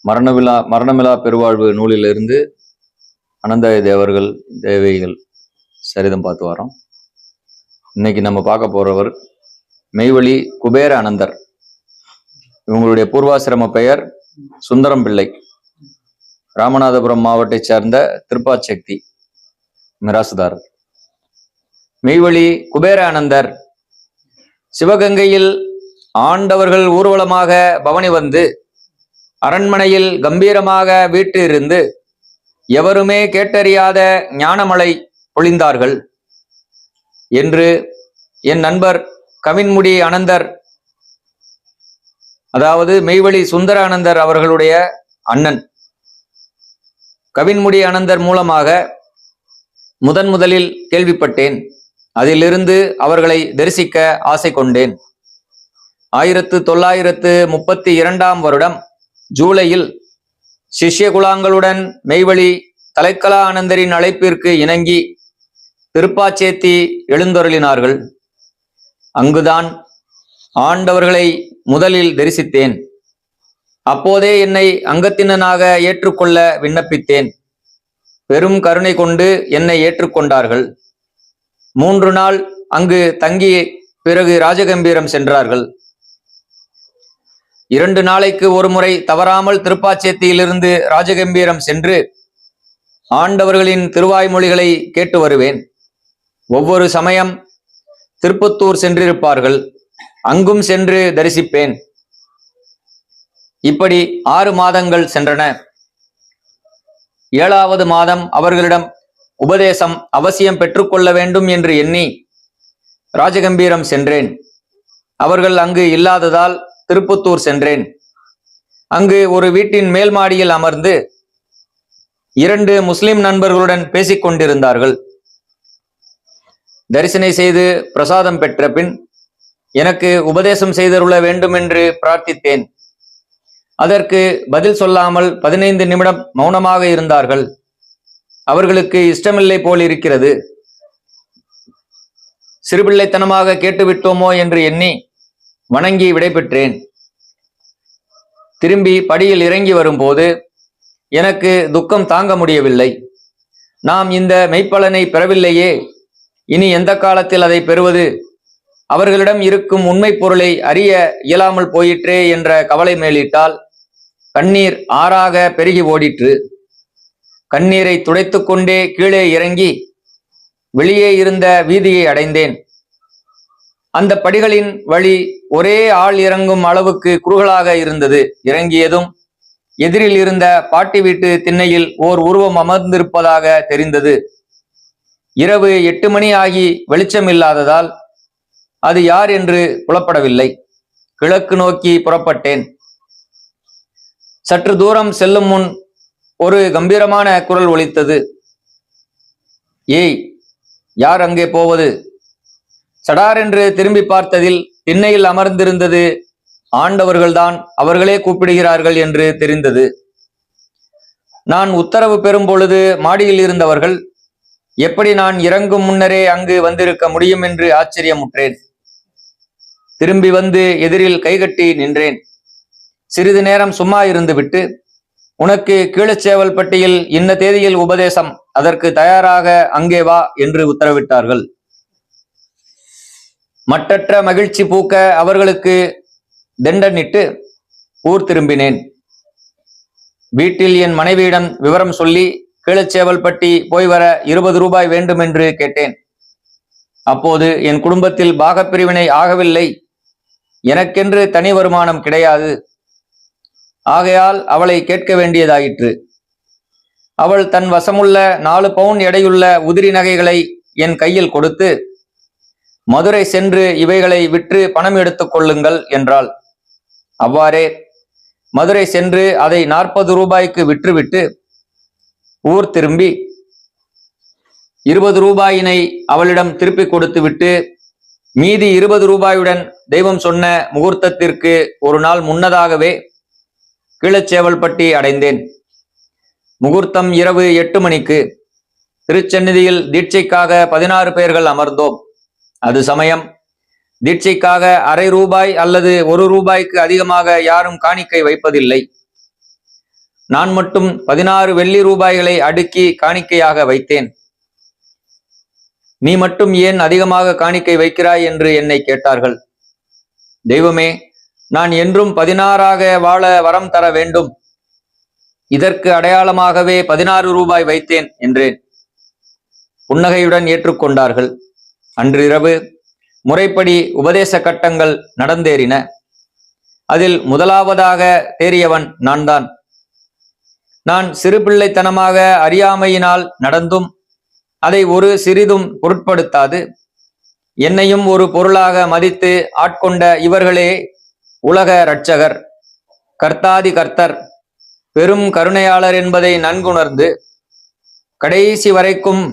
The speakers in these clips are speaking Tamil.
மரணமிலா பெருவாழ்வு நூலிலிருந்து அனந்த தேவர்கள் தேவைகள் சரிதம் பார்த்து வரோம். இன்னைக்கு நம்ம பார்க்க போறவர் மெய்வழி குபேர அனந்தர். இவங்களுடைய பூர்வாசிரம பெயர் சுந்தரம் பிள்ளை. ராமநாதபுரம் மாவட்டத்தை சேர்ந்த திருப்பாச்சக்தி மிராசுதாரர். மெய்வழி குபேர அனந்தர் சிவகங்கையில் ஆண்டவர்கள் ஊர்வலமாக பவனி வந்து அரண்மனையில் கம்பீரமாக வீட்டு இருந்து எவருமே கேட்டறியாத ஞானமலை பொழிந்தார்கள் என்று என் நண்பர் கவின்முடி அனந்தர், அதாவது மெய்வழி சுந்தர அனந்தர் அவர்களுடைய அண்ணன் கவின்முடி அனந்தர் மூலமாக முதலில் கேள்விப்பட்டேன். அதிலிருந்து அவர்களை தரிசிக்க ஆசை கொண்டேன். 1932 வருடம் ஜூலையில் சிஷ்ய குலாங்களுடன் மெய்வழி தலைக்கலா அனந்தரின் அழைப்பிற்கு இணங்கி திருப்பாச்சேத்தி எழுந்தொருளினார்கள். அங்குதான் ஆண்டவர்களை முதலில் தரிசித்தேன். அப்போதே என்னை அங்கத்தினனாக ஏற்றுக்கொள்ள விண்ணப்பித்தேன். பெரும் கருணை கொண்டு என்னை ஏற்றுக்கொண்டார்கள். 3 நாள் அங்கு தங்கி பிறகு ராஜகம்பீரம் சென்றார்கள். 2 நாளைக்கு ஒரு முறை தவறாமல் திருப்பாச்சேத்தியிலிருந்து ராஜகம்பீரம் சென்று ஆண்டவர்களின் திருவாய்மொழிகளை கேட்டு வருவேன். ஒவ்வொரு சமயம் திருப்பத்தூர் சென்றிருப்பார்கள். அங்கும் சென்று தரிசிப்பேன். இப்படி 6 மாதங்கள் சென்றன. 7வது மாதம் அவர்களிடம் உபதேசம் அவசியம் பெற்றுக்கொள்ள வேண்டும் என்று எண்ணி ராஜகம்பீரம் சென்றேன். அவர்கள் அங்கு இல்லாததால் திருப்பத்தூர் சென்றேன். அங்கு ஒரு வீட்டின் மேல் மாடியில் அமர்ந்து 2 முஸ்லிம் நண்பர்களுடன் பேசிக் கொண்டிருந்தார்கள். தரிசனை செய்து பிரசாதம் பெற்ற பின் எனக்கு உபதேசம் செய்தருள வேண்டும் என்று பிரார்த்தித்தேன். அதற்கு பதில் சொல்லாமல் 15 நிமிடம் மௌனமாக இருந்தார்கள். அவர்களுக்கு இஷ்டமில்லை போல் இருக்கிறது. சிறுபிள்ளைத்தனமாக கேட்டுவிட்டோமோ என்று எண்ணி வணங்கி விடைபெற்றேன். திரும்பி படியில் இறங்கி வரும்போது எனக்கு துக்கம் தாங்க முடியவில்லை. நாம் இந்த மெய்ப்பலனை பெறவில்லையே, இனி எந்த காலத்தில் அதை பெறுவது? அவர்களிடம் இருக்கும் உண்மை பொருளை அறிய இயலாமல் போயிற்றே என்ற கவலை மேலிட்டால் கண்ணீர் ஆறாக பெருகி ஓடிற்று. கண்ணீரை துடைத்து கொண்டே கீழே இறங்கி வெளியே இருந்த வீதியை அடைந்தேன். அந்த படிகளின் வழி ஒரே ஆள் இறங்கும் அளவுக்கு குறுகலாக இருந்தது. இறங்கியதும் எதிரில் இருந்த பாட்டி வீட்டு திண்ணையில் ஓர் உருவம் அமர்ந்திருப்பதாக தெரிந்தது. இரவு 8 மணி ஆகி வெளிச்சம் இல்லாததால் அது யார் என்று புலப்படவில்லை. கிழக்கு நோக்கி புறப்பட்டேன். சற்று தூரம் செல்லும் முன் ஒரு கம்பீரமான குரல் ஒலித்தது. ஏய், யார் அங்கே போவது? சடார் என்று திரும்பி பார்த்ததில் திண்ணையில் அமர்ந்திருந்தது ஆண்டவர்கள்தான். அவர்களே கூப்பிடுகிறார்கள் என்று தெரிந்தது. நான் உத்தரவு பெறும் பொழுது மாடியில் இருந்தவர்கள் எப்படி நான் இறங்கும் முன்னரே அங்கு வந்திருக்க முடியும் என்று ஆச்சரியமுற்றேன். திரும்பி வந்து எதிரில் கைகட்டி நின்றேன். சிறிது நேரம் சும்மா இருந்துவிட்டு, உனக்கு கீழச்சேவல்பட்டியில் இன்ன தேதியில் உபதேசம், அதற்கு தயாராக அங்கே வா என்று உத்தரவிட்டார்கள். மட்டற்ற மகிழ்ச்சி பூக்க அவர்களுக்கு தண்டனிட்டு ஊர் திரும்பினேன். வீட்டில் என் மனைவியிடம் விவரம் சொல்லி கீழச்சேவல்பட்டி போய் வர 20 ரூபாய் வேண்டும் என்று கேட்டேன். அப்போது என் குடும்பத்தில் பாகப்பிரிவினை ஆகவில்லை, எனக்கென்று தனி வருமானம் கிடையாது. ஆகையால் அவளை கேட்க வேண்டியதாயிற்று. அவள் தன் வசமுள்ள 4 பவுன் எடையுள்ள உதிரி நகைகளை என் கையில் கொடுத்து, மதுரை சென்று இவைகளை விற்று பணம் எடுத்துக் கொள்ளுங்கள் என்றாள். அவ்வாறே மதுரை சென்று அதை 40 ரூபாய்க்கு விற்றுவிட்டு ஊர் திரும்பி 20 ரூபாயினை அவளிடம் திருப்பி கொடுத்து விட்டு மீதி 20 ரூபாயுடன் தெய்வம் சொன்ன முகூர்த்தத்திற்கு ஒரு நாள் முன்னதாகவே கீழச்சேவல்பட்டி அடைந்தேன். முகூர்த்தம் இரவு 8 மணிக்கு. திருச்சந்நிதியில் தீட்சைக்காக 16 பேர்கள் அமர்ந்தோம். அது சமயம். நான் மட்டும் 16 வெள்ளி ரூபாய்களை அடுக்கி காணிக்கையாக வைத்தேன். நீ மட்டும் ஏன் அதிகமாக காணிக்கை வைக்கிறாய் என்று என்னை கேட்டார்கள். தெய்வமே, நான் என்றும் 16ஆக வாழ வரம் தர வேண்டும். இதற்கு அடையாளமாகவே 16 ரூபாய் வைத்தேன் என்றேன். புன்னகையுடன் ஏற்றுக்கொண்டார்கள். அன்றிரவு முறைப்படி உபதேச கட்டங்கள் நடந்தேறின. அதில் முதலாவதாக தேறியவன் நான்தான். நான் சிறுபிள்ளைத்தனமாக அறியாமையினால் நடந்தும் அதை ஒரு சிறிதும் பொருட்படுத்தாது என்னையும் ஒரு பொருளாக மதித்து ஆட்கொண்ட இவர்களே உலக இரட்சகர், கர்த்தாதி கர்த்தர், பெரும் கருணையாளர் என்பதை நன்குணர்ந்து கடைசி வரைக்கும்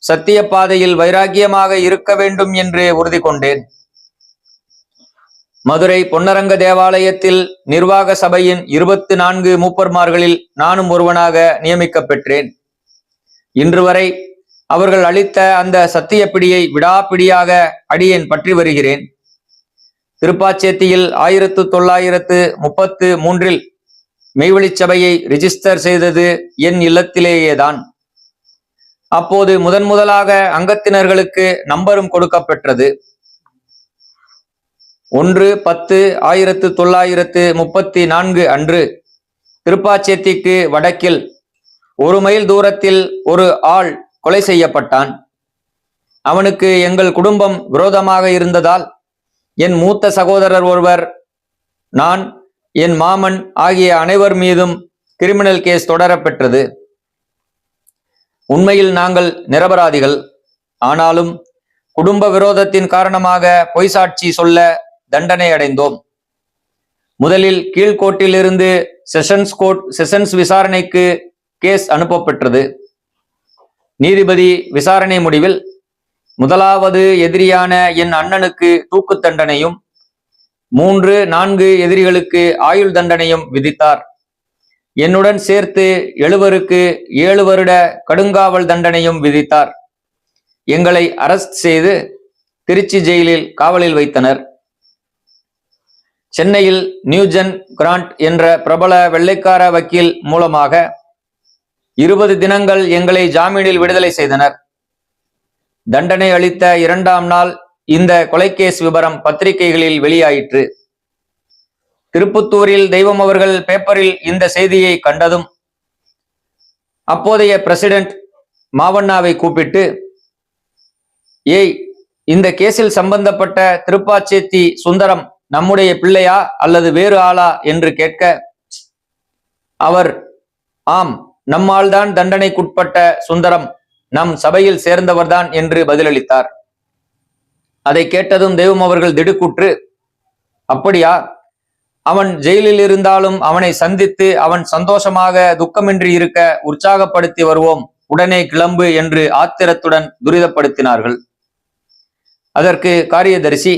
சத்திய பாதையில் வைராக்கியமாக இருக்க வேண்டும் என்று உறுதி கொண்டேன். மதுரை பொன்னரங்க தேவாலயத்தில் நிர்வாக சபையின் 24 மூப்பர்மார்களில் நானும் ஒருவனாக நியமிக்கப் பெற்றேன். இன்று வரை அவர்கள் அளித்த அந்த சத்திய பிடியை விடாப்பிடியாக அடியேன் பற்றி வருகிறேன். திருப்பாச்சேத்தியில் 1933 மெய்வழிச் சபையை ரிஜிஸ்டர் செய்தது என் இல்லத்திலேயேதான். அப்போது முதலாக அங்கத்தினர்களுக்கு நம்பரும் கொடுக்கப்பெற்றது. 1/10/1934 அன்று திருப்பாச்சேத்திக்கு வடக்கில் 1 மைல் தூரத்தில் ஒரு ஆள் கொலை செய்யப்பட்டான். அவனுக்கு எங்கள் குடும்பம் விரோதமாக இருந்ததால் என் மூத்த சகோதரர் ஒருவர், நான், என் மாமன் ஆகிய அனைவர் மீதும் கிரிமினல் கேஸ் தொடரப்பெற்றது. உண்மையில் நாங்கள் நிரபராதிகள். ஆனாலும் குடும்ப விரோதத்தின் காரணமாக பொய் சாட்சி சொல்ல தண்டனை அடைந்தோம். முதலில் கீழ்கோர்ட்டிலிருந்து செஷன்ஸ் விசாரணைக்கு கேஸ் அனுப்பப்பெற்றது. நீதிபதி விசாரணை முடிவில் முதலாவது எதிரியான என் அண்ணனுக்கு தூக்கு தண்டனையும் 3-4 எதிரிகளுக்கு ஆயுள் தண்டனையும் விதித்தார். என்னுடன் சேர்த்து 7 7 வருட கடுங்காவல் தண்டனையும் விதித்தார். எங்களை அரெஸ்ட் செய்து திருச்சி ஜெயிலில் காவலில் வைத்தனர். சென்னையில் நியூஜன் கிராண்ட் என்ற பிரபல வெள்ளைக்கார வக்கீல் மூலமாக 20 தினங்கள் எங்களை ஜாமீனில் விடுதலை செய்தனர். தண்டனை அளித்த 2ஆம் நாள் இந்த கொலைக்கேஸ் விபரம் பத்திரிகைகளில் வெளியாயிற்று. திருப்புத்தூரில் தெய்வம் அவர்கள் பேப்பரில் இந்த செய்தியை கண்டதும் அப்போதைய பிரசிடென்ட் மாவண்ணாவை கூப்பிட்டு, ஏய், இந்த கேஸில் சம்பந்தப்பட்ட திருப்பாச்சேத்தி சுந்தரம் நம்முடைய பிள்ளையா அல்லது வேறு ஆளா என்று கேட்க, அவர், ஆம், நம்மால்தான் தண்டனைக்குட்பட்ட சுந்தரம், நம் சபையில் சேர்ந்தவர்தான் என்று பதிலளித்தார். அதை கேட்டதும் தெய்வம் அவர்கள் திடுக்குற்று, அப்படியா, அவன் ஜெயிலில் இருந்தாலும் அவனை சந்தித்து அவன் சந்தோஷமாக துக்கமின்றி இருக்க உற்சாகப்படுத்தி வருவோம், உடனே கிளம்பு என்று ஆத்திரத்துடன் துரிதப்படுத்தினார்கள். அதற்கு காரியதரிசி,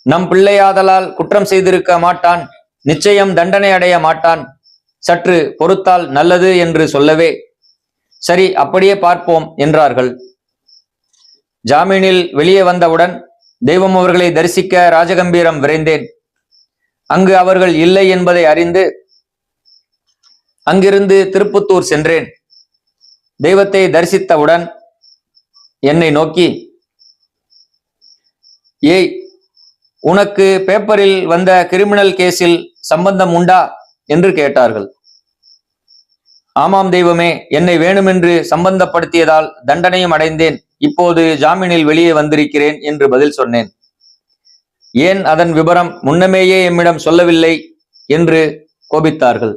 நம் பிள்ளையாதலால் குற்றம் செய்திருக்க மாட்டான், நிச்சயம் தண்டனை அடைய மாட்டான், சற்று பொறுத்தால் நல்லது என்று சொல்லவே, சரி, அப்படியே பார்ப்போம் என்றார்கள். ஜாமீனில் வெளியே வந்தவுடன் தெய்வம் அவர்களை தரிசிக்க ராஜகம்பீரம் விரைந்தேன். அங்கு அவர்கள் இல்லை என்பதை அறிந்து அங்கிருந்து திருப்புத்தூர் சென்றேன். தெய்வத்தை தரிசித்தவுடன் என்னை நோக்கி, ஏய், உனக்கு பேப்பரில் வந்த கிரிமினல் கேஸில் சம்பந்தம் உண்டா என்று கேட்டார்கள். ஆமாம் தெய்வமே, என்னை வேணுமென்று சம்பந்தப்படுத்தியதால் தண்டனையும் அடைந்தேன். இப்போது ஜாமீனில் வெளியே வந்திருக்கிறேன் என்று பதில் சொன்னேன். ஏன் அதன் விபரம் முன்னமேயே எம்மிடம் சொல்லவில்லை என்று கோபித்தார்கள்.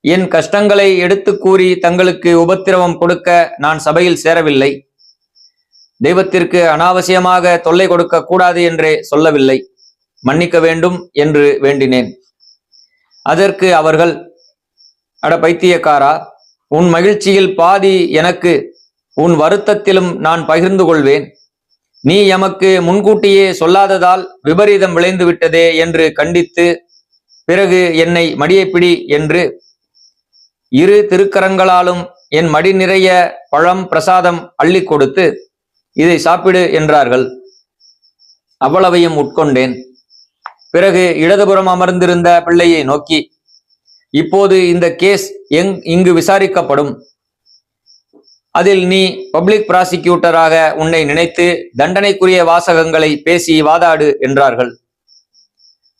என் கஷ்டங்களை எடுத்து கூறி தங்களுக்கு உபத்திரவம் கொடுக்க நான் சபையில் சேரவில்லை. தெய்வத்திற்கு அனாவசியமாக தொல்லை கொடுக்க கூடாது என்றே சொல்லவில்லை. மன்னிக்க வேண்டும் என்று வேண்டினேன். அதற்கு அவர்கள், அட பைத்தியக்காரா, உன் மகிழ்ச்சியில் பாதி எனக்கு, உன் வருத்தத்திலும் நான் பகிர்ந்து கொள்வேன். நீ எமக்கு முன்கூட்டியே சொல்லாததால் விபரீதம் விளைந்து விட்டதே என்று கண்டித்து, பிறகு என்னை மடியை பிடி என்று 2 திருக்கரங்களாலும் என் மடி நிறைய பழம் பிரசாதம் அள்ளி கொடுத்து, இதை சாப்பிடு என்றார்கள். அவ்வளவையும் உட்கொண்டேன். பிறகு இடதுபுறம் அமர்ந்திருந்த பிள்ளையை நோக்கி, இப்போது இந்த கேஸ் இங்கு விசாரிக்கப்படும். அதில் நீ பப்ளிக் ப்ராசிக்யூட்டராக உன்னை நினைத்து தண்டனைக்குரிய வாசகங்களை பேசி வாதாடு என்றார்கள்.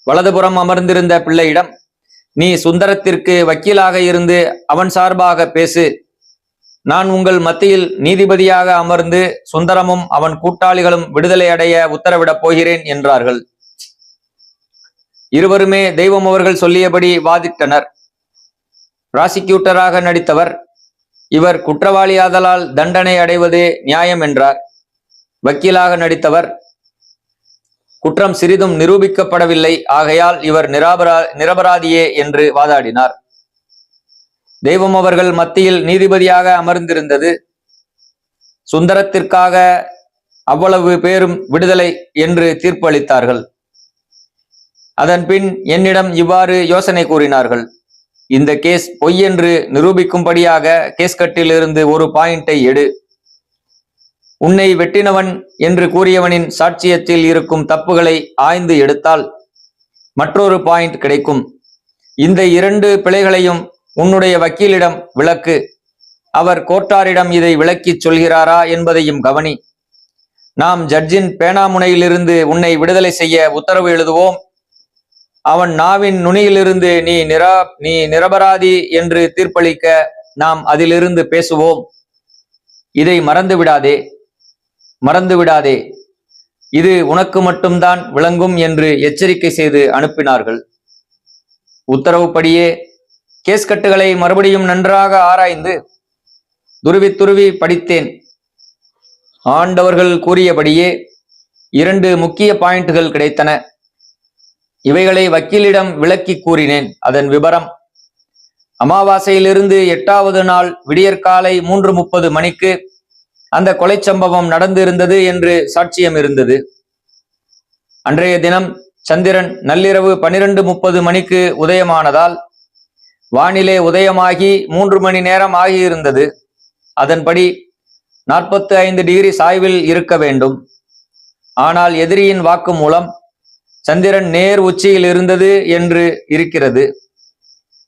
வலதுபுறம் அமர்ந்திருந்த பிள்ளையிடம், நீ சுந்தரத்திற்கு வக்கீலாக இருந்து அவன் சார்பாக பேசு. நான் உங்கள் மத்தியில் நீதிபதியாக அமர்ந்து சுந்தரமும் அவன் கூட்டாளிகளும் விடுதலை அடைய உத்தரவிடப் போகிறேன் என்றார்கள். இருவருமே தெய்வம் அவர்கள் சொல்லியபடி வாதிட்டனர். பிராசிக்யூட்டராக நடித்தவர், இவர் குற்றவாளியாதலால் தண்டனை அடைவதே நியாயம் என்றார். வக்கீலாக நடித்தவர், குற்றம் சிறிதும் நிரூபிக்கப்படவில்லை, ஆகையால் இவர் நிரபராதியே என்று வாதாடினார். தெய்வம் அவர்கள் மத்தியில் நீதிபதியாக அமர்ந்திருந்தது. சுந்தரத்திற்காக அவ்வளவு பேரும் விடுதலை என்று தீர்ப்பு அளித்தார்கள். அதன் பின் என்னிடம் இவ்வாறு யோசனை கூறினார்கள். இந்த கேஸ் பொய் என்று நிரூபிக்கும்படியாக கேஸ்கட்டிலிருந்து ஒரு பாயிண்டை எடு. உன்னை வெட்டினவன் என்று கூறியவனின் சாட்சியத்தில் இருக்கும் தப்புகளை ஆய்ந்து எடுத்தால் மற்றொரு பாயிண்ட் கிடைக்கும். இந்த 2 பிழைகளையும் உன்னுடைய வக்கீலிடம் விளக்கு. அவர் கோர்ட்டாரிடம் இதை விளக்கிச் சொல்கிறாரா என்பதையும் கவனி. நாம் ஜட்ஜின் பேனாமுனையிலிருந்து உன்னை விடுதலை செய்ய உத்தரவு எழுதுவோம். அவன் நாவின் நுனியிலிருந்து நீ நிரபராதி என்று தீர்ப்பளிக்க நாம் அதிலிருந்து பேசுவோம். இதை மறந்து விடாதே. இது உனக்கு மட்டும்தான் விளங்கும் என்று எச்சரிக்கை செய்து அனுப்பினார்கள். உத்தரவுப்படியே கேஸ்கட்டுகளை மறுபடியும் நன்றாக ஆராய்ந்து துருவி படித்தேன். ஆண்டவர்கள் கூறியபடியே 2 முக்கிய பாயிண்ட்கள் கிடைத்தன. இவைகளை வக்கீலிடம் விளக்கி கூறினேன். அதன் விபரம்: அமாவாசையிலிருந்து 8வது நாள் விடியற்காலை 3:30 மணிக்கு அந்த கொலை சம்பவம் நடந்திருந்தது என்று சாட்சியம் இருந்தது. அன்றைய தினம் சந்திரன் நள்ளிரவு 12:30 மணிக்கு உதயமானதால் வானிலே உதயமாகி 3 மணி நேரம் ஆகியிருந்தது. அதன்படி 45 டிகிரி சாய்வில் இருக்க வேண்டும். ஆனால் எதிரியின் வாக்கு மூலம் சந்திரன் நேர் உச்சியில் இருந்தது என்று இருக்கிறது.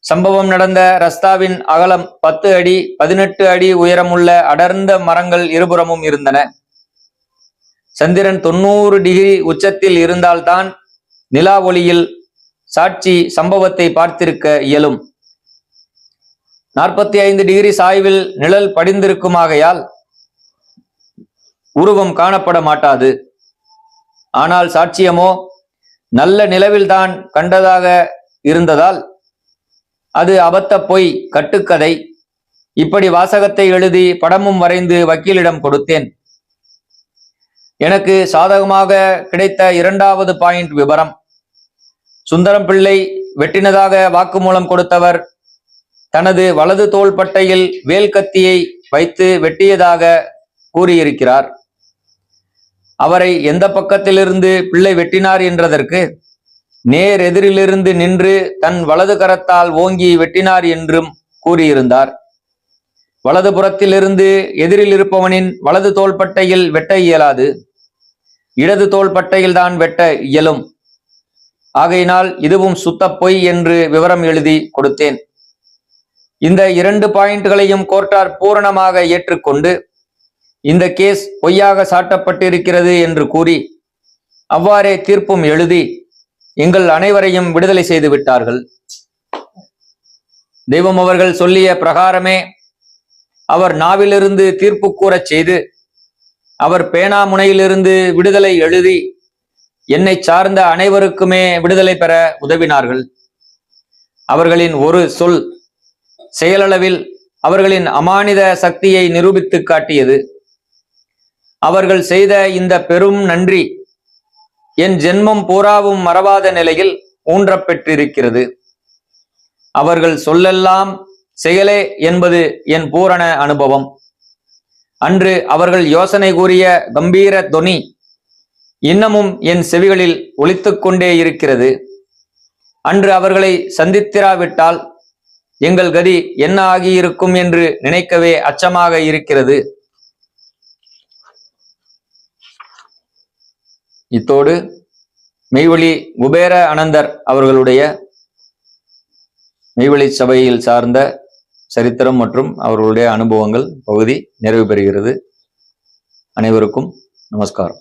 சம்பவம் நடந்த ரஸ்தாவின் அகலம் 10 அடி, 18 அடி உயரமுள்ள அடர்ந்த மரங்கள் இருபுறமும் இருந்தன. சந்திரன் 90 டிகிரி உச்சத்தில் இருந்தால்தான் நிலா ஒளியில் சாட்சி சம்பவத்தை பார்த்திருக்க இயலும். 45 டிகிரி சாய்வில் நிழல் படிந்திருக்குமாகையால் உருவம் காணப்பட மாட்டாது. ஆனால் சாட்சியமோ நல்ல நிலவில்தான் கண்டதாக இருந்ததால் அது அபத்த பொய், கட்டுக்கதை. இப்படி வாசகத்தை எழுதி படமும் வரைந்து வக்கீலிடம் கொடுத்தேன். எனக்கு சாதகமாக கிடைத்த 2வது பாயிண்ட் விபரம்: சுந்தரம் பிள்ளை வெட்டினதாக வாக்குமூலம் கொடுத்தவர் தனது வலது தோள்பட்டையில் வேல் கத்தியை வைத்து வெட்டியதாக கூறியிருக்கிறார். அவரை எந்த பக்கத்திலிருந்து பிள்ளை வெட்டினார் என்றதற்கு நேர் எதிரிலிருந்து நின்று தன் வலது கரத்தால் ஓங்கி வெட்டினார் என்றும் கூறியிருந்தார். வலது புறத்திலிருந்து எதிரில் இருப்பவனின் வலது தோள்பட்டையில் வெட்ட இயலாது, இடது தோள்பட்டையில் தான் வெட்ட இயலும். ஆகையினால் இதுவும் சுத்த பொய் என்று விவரம் எழுதி கொடுத்தேன். இந்த 2 பாயிண்ட்களையும் கோர்ட்டார் பூரணமாக ஏற்றுக்கொண்டு இந்த கேஸ் பொய்யாக சாட்டப்பட்டிருக்கிறது என்று கூறி அவ்வாறே தீர்ப்பும் எழுதி எங்கள் அனைவரையும் விடுதலை செய்து விட்டார்கள். தெய்வம் அவர்கள் சொல்லிய பிரகாரமே அவர் நாவிலிருந்து தீர்ப்பு கூறச் செய்து அவர் பேனா முனையிலிருந்து விடுதலை எழுதி என்னை சார்ந்த அனைவருக்குமே விடுதலை பெற உதவினார்கள். அவர்களின் ஒரு சொல் செயலளவில் அவர்களின் அமானித சக்தியை நிரூபித்து காட்டியது. அவர்கள் செய்த இந்த பெரும் நன்றி என் ஜென்மம் பூராவும் மறவாத நிலையில் ஊன்றப்பெற்றிருக்கிறது. அவர்கள் சொல்லெல்லாம் செயலே என்பது என் பூரண அனுபவம். அன்று அவர்கள் யோசனை கூறிய கம்பீர தொனி இன்னமும் என் செவிகளில் ஒலித்துக் கொண்டே இருக்கிறது. அன்று அவர்களை சந்தித்திராவிட்டால் எங்கள் கதி என்ன ஆகியிருக்கும் என்று நினைக்கவே அச்சமாக இருக்கிறது. இத்தோடு மெய்வழி குபேர அனந்தர் அவர்களுடைய மெய்வழி சபையில் சார்ந்த சரித்திரம் மற்றும் அவர்களுடைய அனுபவங்கள் பகுதி நிறைவு பெறுகிறது. அனைவருக்கும் நமஸ்காரம்.